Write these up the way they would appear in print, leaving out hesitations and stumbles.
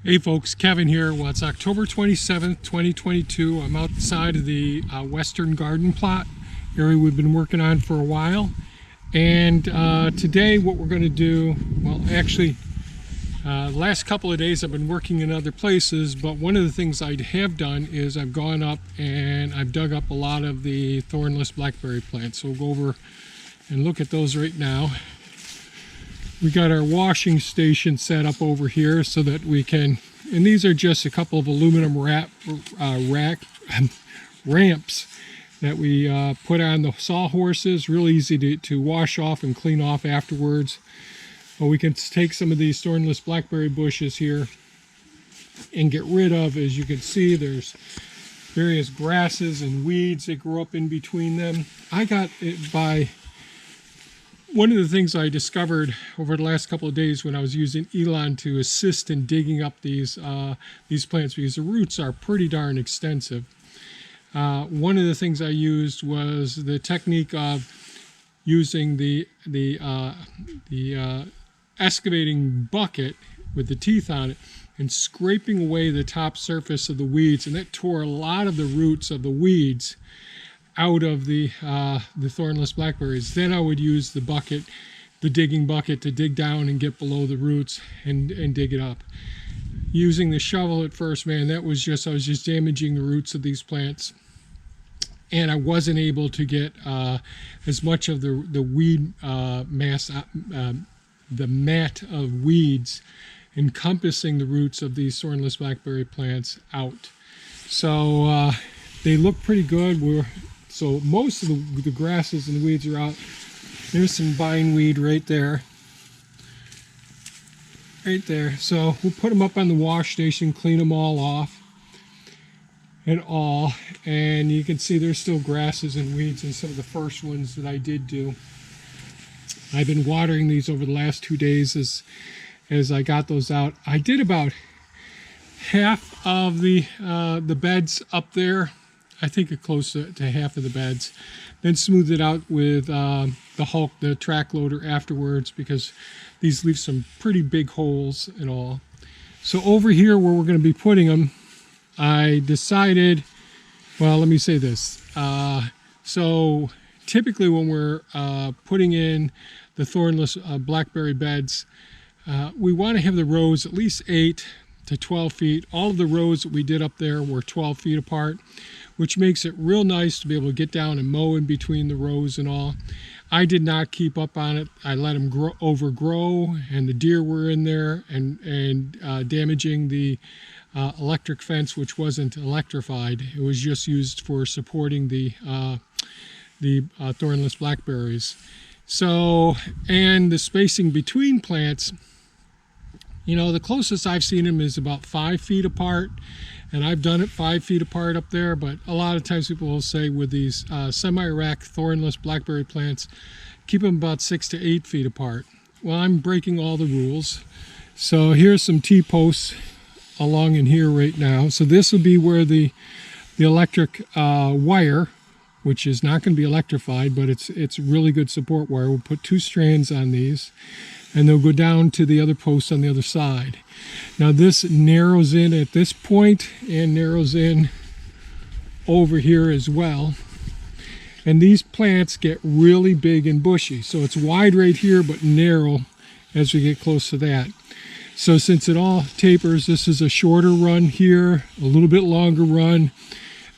Hey folks, Kevin here. Well, it's October 27th, 2022. I'm outside of the Western Garden Plot area we've been working on for a while. And today what we're going to do, well actually, the last couple of days I've been working in other places, but one of the things I have done is I've gone up and I've dug up a lot of the thornless blackberry plants. So we'll go over and look at those right now. We got our washing station set up over here so that we can, and these are just a couple of aluminum ramps that we put on the sawhorses. Real easy to wash off and clean off afterwards. But we can take some of these thornless blackberry bushes here and get rid of, as you can see, there's various grasses and weeds that grow up in between them. I got it by one of the things I discovered over the last couple of days when I was using Elon to assist in digging up these plants, because the roots are pretty darn extensive. One of the things I used was the technique of using the excavating bucket with the teeth on it and scraping away the top surface of the weeds, and that tore a lot of the roots of the weeds out of the thornless blackberries. Then I would use the bucket, the digging bucket, to dig down and get below the roots and dig it up. Using the shovel at first, man, that was just, I was just damaging the roots of these plants, and I wasn't able to get as much of the weed mass, the mat of weeds encompassing the roots of these thornless blackberry plants out. So they look pretty good. So most of the grasses and the weeds are out. There's some bindweed right there. Right there. So we'll put them up on the wash station, clean them all off and all. And you can see there's still grasses and weeds in some of the first ones that I did do. I've been watering these over the last 2 days as I got those out. I did about half of the beds up there. I think close to half of the beds, then smooth it out with the track loader afterwards, because these leave some pretty big holes and all. So over here where we're going to be putting them, I decided, well, let me say this. So typically when we're putting in the thornless blackberry beds, we want to have the rows at least 8 to 12 feet. All of the rows that we did up there were 12 feet apart, which makes it real nice to be able to get down and mow in between the rows and all. I did not keep up on it. I let them overgrow, and the deer were in there and damaging the electric fence, which wasn't electrified. It was just used for supporting the thornless blackberries. So, and the spacing between plants, you know, the closest I've seen them is about 5 feet apart, and I've done it 5 feet apart up there, but a lot of times people will say with these semi-erect thornless blackberry plants, keep them about 6 to 8 feet apart. Well, I'm breaking all the rules. So here's some T-posts along in here right now. So this will be where the electric wire, which is not going to be electrified, but it's really good support wire. We'll put 2 strands on these, and they'll go down to the other post on the other side. Now this narrows in at this point and narrows in over here as well. And these plants get really big and bushy. So it's wide right here, but narrow as we get close to that. So since it all tapers, this is a shorter run here, a little bit longer run,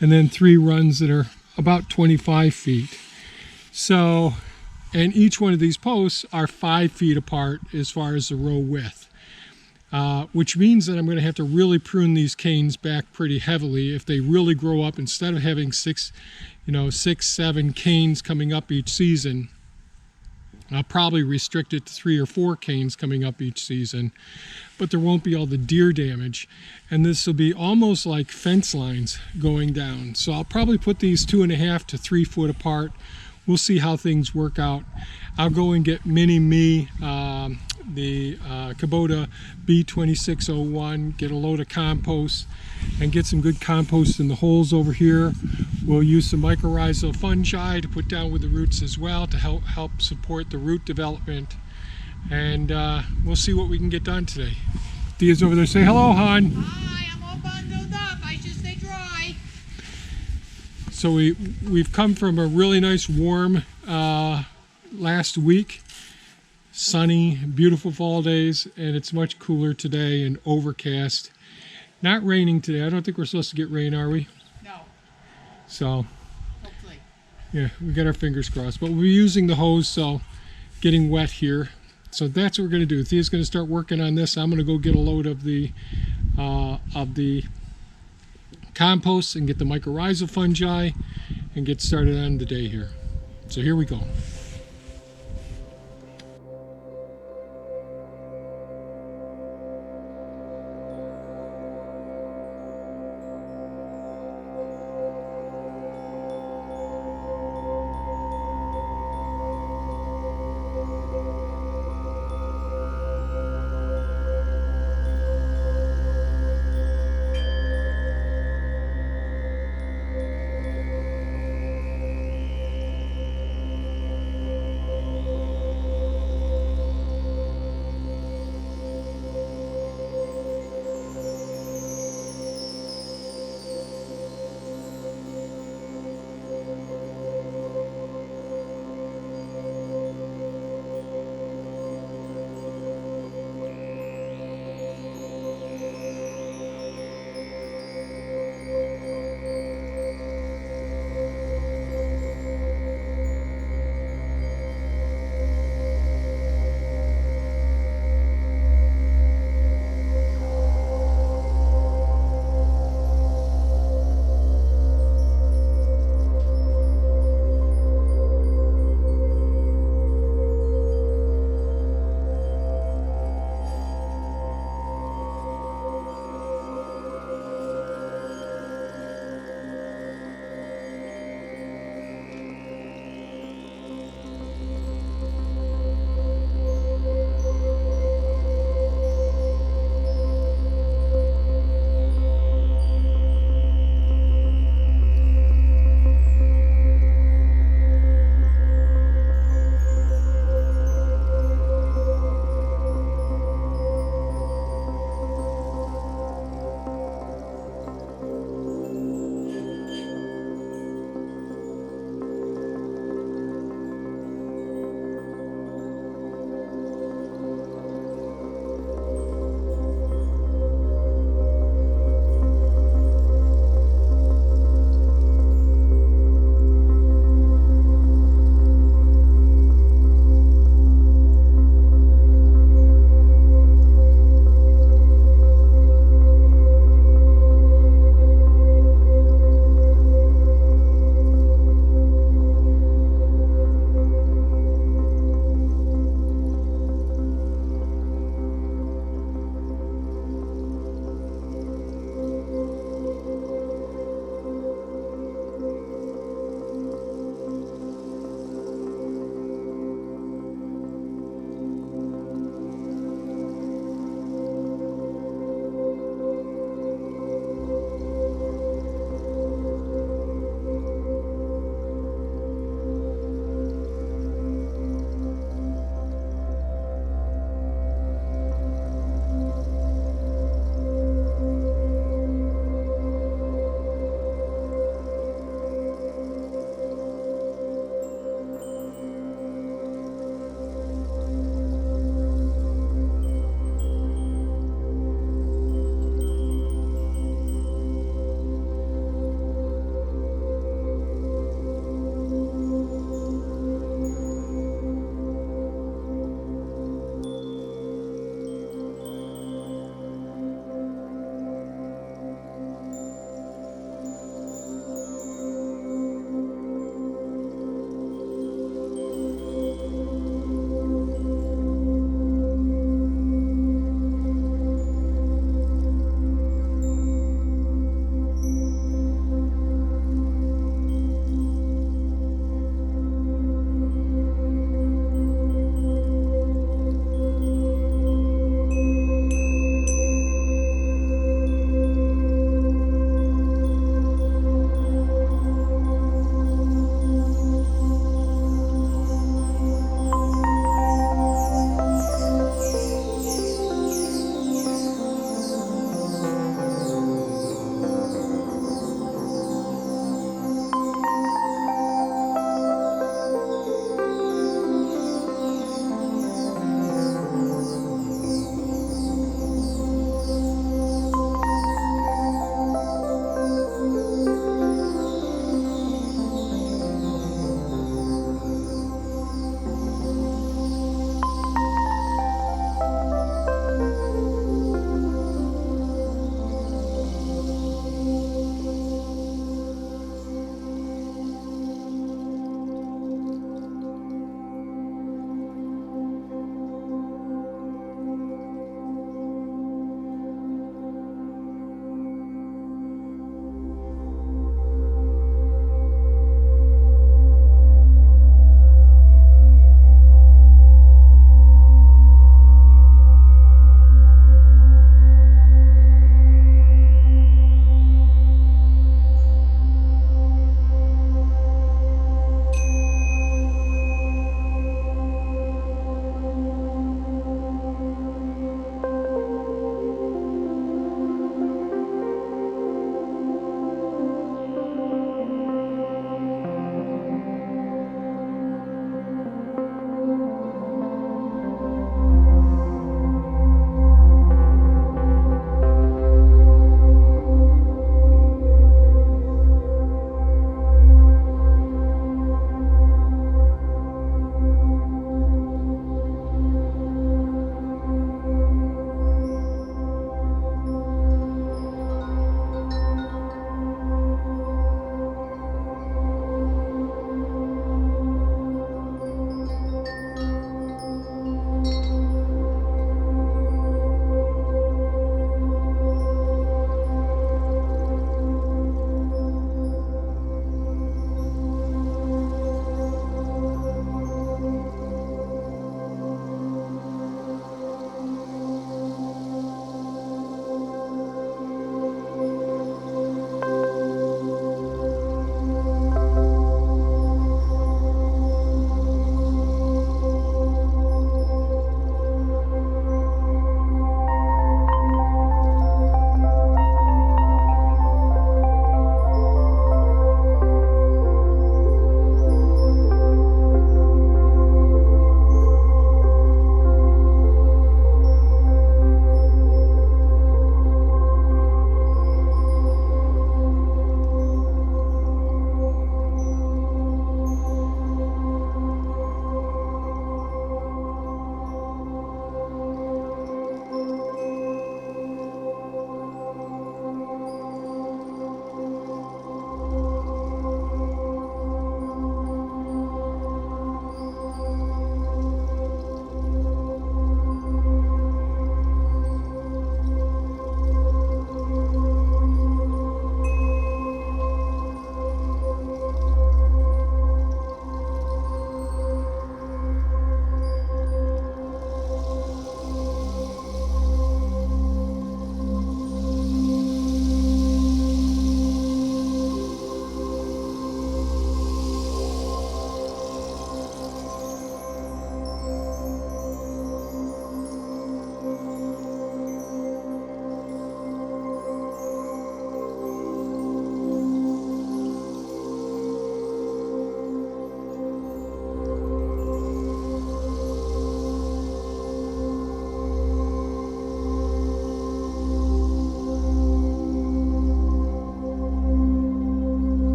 and then 3 runs that are about 25 feet. So, and each one of these posts are 5 feet apart as far as the row width, which means that I'm going to have to really prune these canes back pretty heavily if they really grow up. Instead of having 6, 7 canes coming up each season, I'll probably restrict it to 3 or 4 canes coming up each season, but there won't be all the deer damage. And this will be almost like fence lines going down. So I'll probably put these 2.5 to 3 foot apart. We'll see how things work out. I'll go and get Mini Me, the Kubota B2601, get a load of compost and get some good compost in the holes over here. We'll use some mycorrhizal fungi to put down with the roots as well to help support the root development. And we'll see what we can get done today. Thea's over there. Say hello, hon. Hi, I'm all bundled up. I should stay dry. So we've come from a really nice warm last week. Sunny, beautiful fall days, and it's much cooler today and overcast. Not raining today. I don't think we're supposed to get rain, are we? No. So, Hopefully. yeah, we got our fingers crossed. But we're using the hose, so getting wet here. So that's what we're going to do. Thea's going to start working on this. I'm going to go get a load of the compost and get the mycorrhizal fungi and get started on the day here. So here we go.